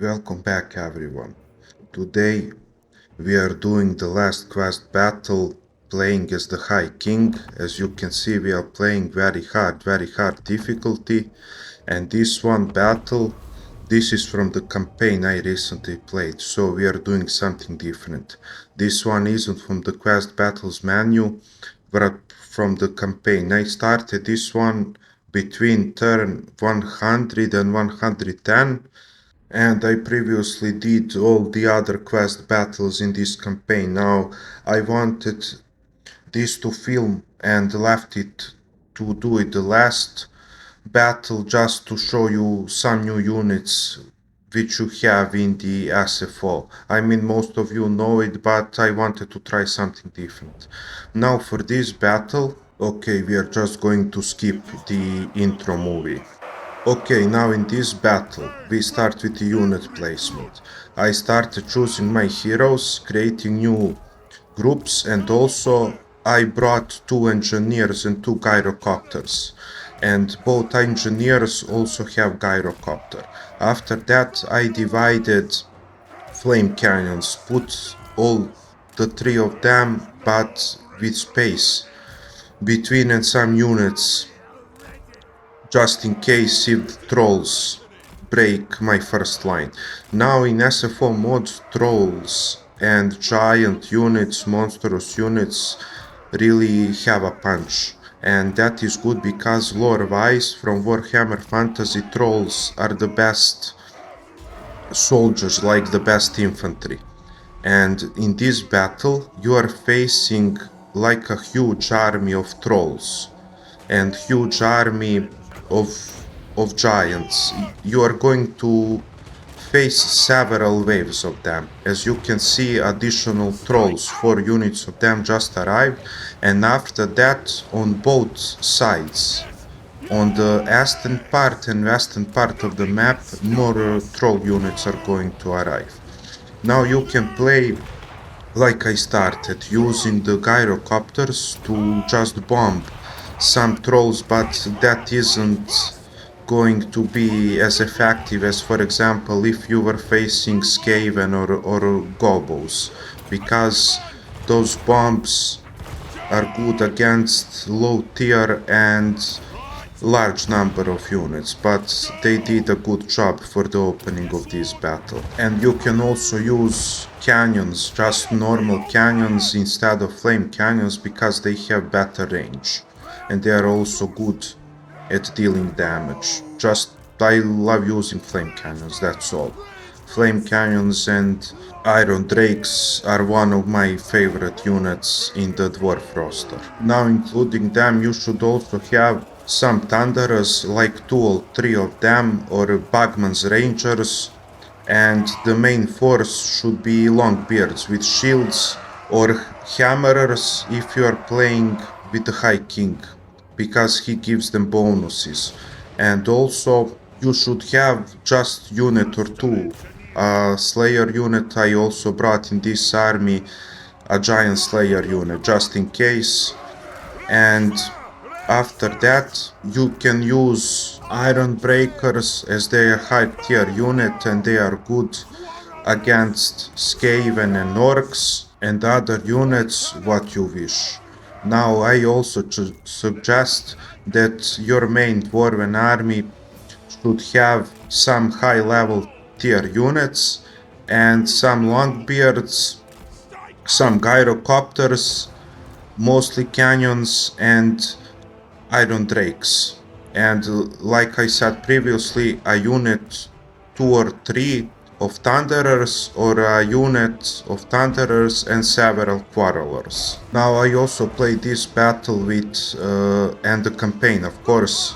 Welcome back everyone. Today we are doing the last quest battle, playing as the High King. As you can see, we are playing very hard difficulty. And this one battle, this is from the campaign I recently played, so we are doing something different. This one isn't from the quest battles menu, but from the campaign. I started this one between turn 100 and 110, and I previously did all the other quest battles in this campaign. Now I wanted this to film and left it to do it the last battle just to show you some new units which you have in the SFO. I mean, most of you know it, but I wanted to try something different. Now for this battle, okay, we are just going to skip the intro movie. Okay, now in this battle, we start with the unit placement. I started choosing my heroes, creating new groups, and also I brought 2 engineers and 2 gyrocopters. And both engineers also have gyrocopter. After that, I divided flame cannons, put all the 3 of them, but with space between and some units, just in case if trolls break my first line. Now in SFO mod, trolls and giant units, monstrous units really have a punch. And that is good because lore-wise, from Warhammer Fantasy, trolls are the best soldiers, like the best infantry. And in this battle, you are facing like a huge army of trolls and huge army of giants. You are going to face several waves of them. As you can see, additional trolls, 4 units of them just arrived, and after that on both sides, on the eastern part and western part of the map, more troll units are going to arrive. Now you can play like I started, using the gyrocopters to just bomb some trolls, but that isn't going to be as effective as, for example, if you were facing Skaven or Gobos, because those bombs are good against low tier and large number of units, but they did a good job for the opening of this battle. And you can also use cannons, just normal cannons instead of flame cannons, because they have better range and they are also good at dealing damage. Just I love using flame cannons, that's all. Flame cannons and iron drakes are one of my favorite units in the dwarf roster. Now including them, you should also have some thunderers, like 2 or 3 of them, or Bagman's rangers, and the main force should be longbeards with shields, or hammerers if you are playing with the High King, because he gives them bonuses. And also you should have just unit or 2. A Slayer unit I also brought in this army, a Giant Slayer unit, just in case. And after that, you can use Iron Breakers, as they are high tier unit and they are good against Skaven and Orcs and other units, what you wish. Now I also suggest that your main Dwarven army should have some high level tier units and some Longbeards, some Gyrocopters, mostly cannons and Iron Drakes. And like I said previously, a unit 2 or 3 of Thunderers, or a unit of Thunderers and several Quarrelers. Now I also played this battle with, and the campaign of course,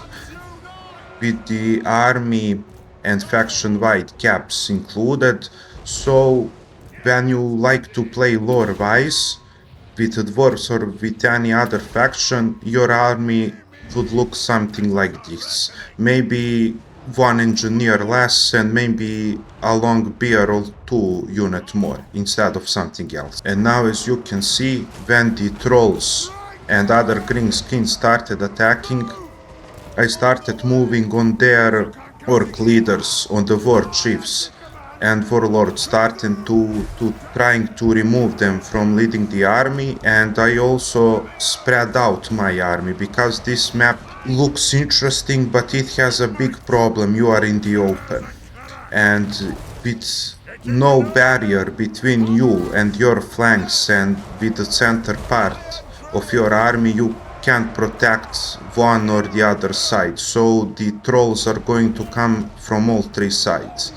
with the army and faction-wide caps included, so when you like to play lore-wise, with the Dwarfs or with any other faction, your army would look something like this. Maybe 1 engineer less and maybe a Longbeard or 2 unit more instead of something else. And now as you can see, when the trolls and other Greenskins started attacking, I started moving on their orc leaders, on the war chiefs, and warlords starting to trying to remove them from leading the army, and I also spread out my army because this map looks interesting, but it has a big problem. You are in the open, and with no barrier between you and your flanks and with the center part of your army, you can't protect one or the other side, so the trolls are going to come from all three sides.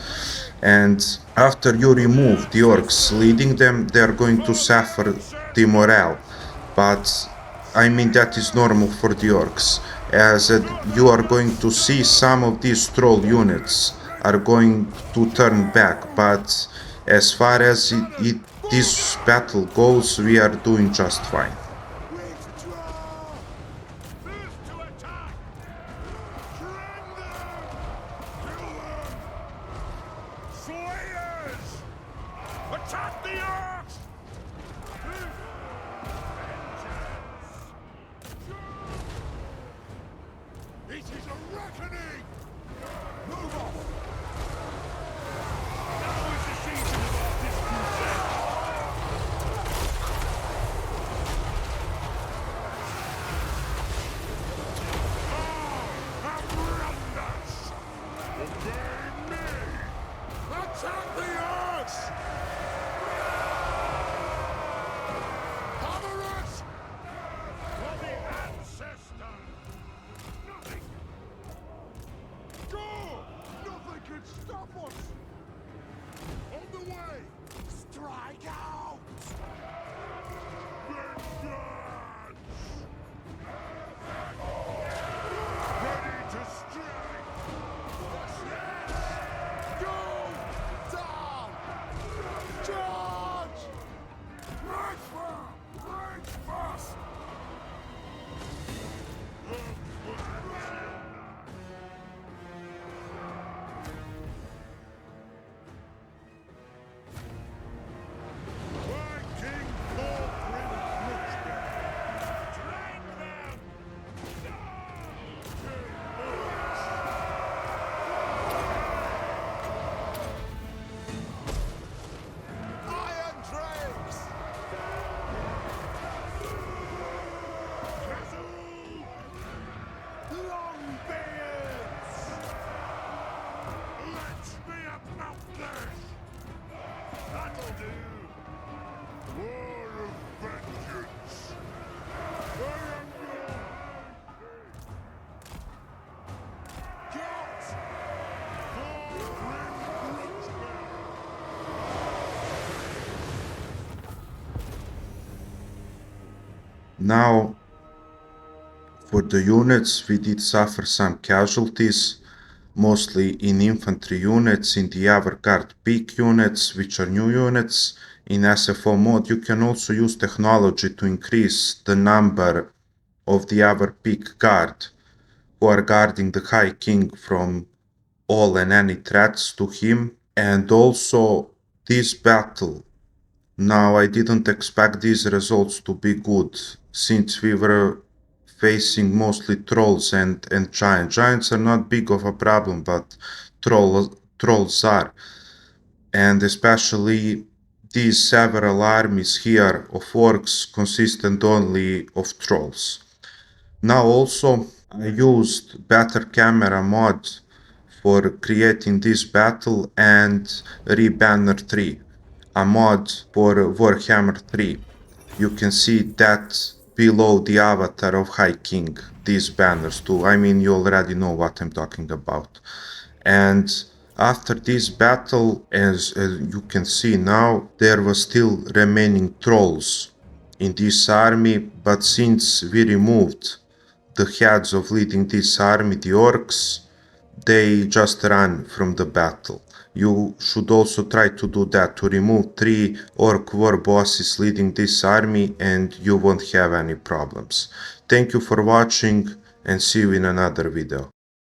And after you remove the orcs leading them, they are going to suffer the morale. But I mean, that is normal for the orcs, as you are going to see some of these troll units are going to turn back. But as far as this battle goes, we are doing just fine. Attack the orcs! It is a reckoning! Move on! Now is the season of our discontent! Have run us! Obey me! Attack the orcs! Stop us! On the way! Strike out! Vengeance! Ready to strike! Go! Down! Charge! Right fire! Right fast! Now, for the units, we did suffer some casualties, mostly in infantry units, in the avant-garde peak units, which are new units. In SFO mod, you can also use technology to increase the number of the avant peak guard who are guarding the High King from all and any threats to him. And also, this battle, now I didn't expect these results to be good, since we were facing mostly trolls and giants. Giants are not big of a problem, but trolls are. And especially these several armies here of orcs consistent only of trolls. Now also I used better camera mod for creating this battle and Rebanner 3, a mod for Warhammer 3. You can see that below the avatar of High King, these banners too. I mean, you already know what I'm talking about. And after this battle, as you can see now, there was still remaining trolls in this army, but since we removed the heads of leading this army, the orcs, they just ran from the battle. You should also try to do that, to remove 3 orc war bosses leading this army, and you won't have any problems. Thank you for watching, and see you in another video.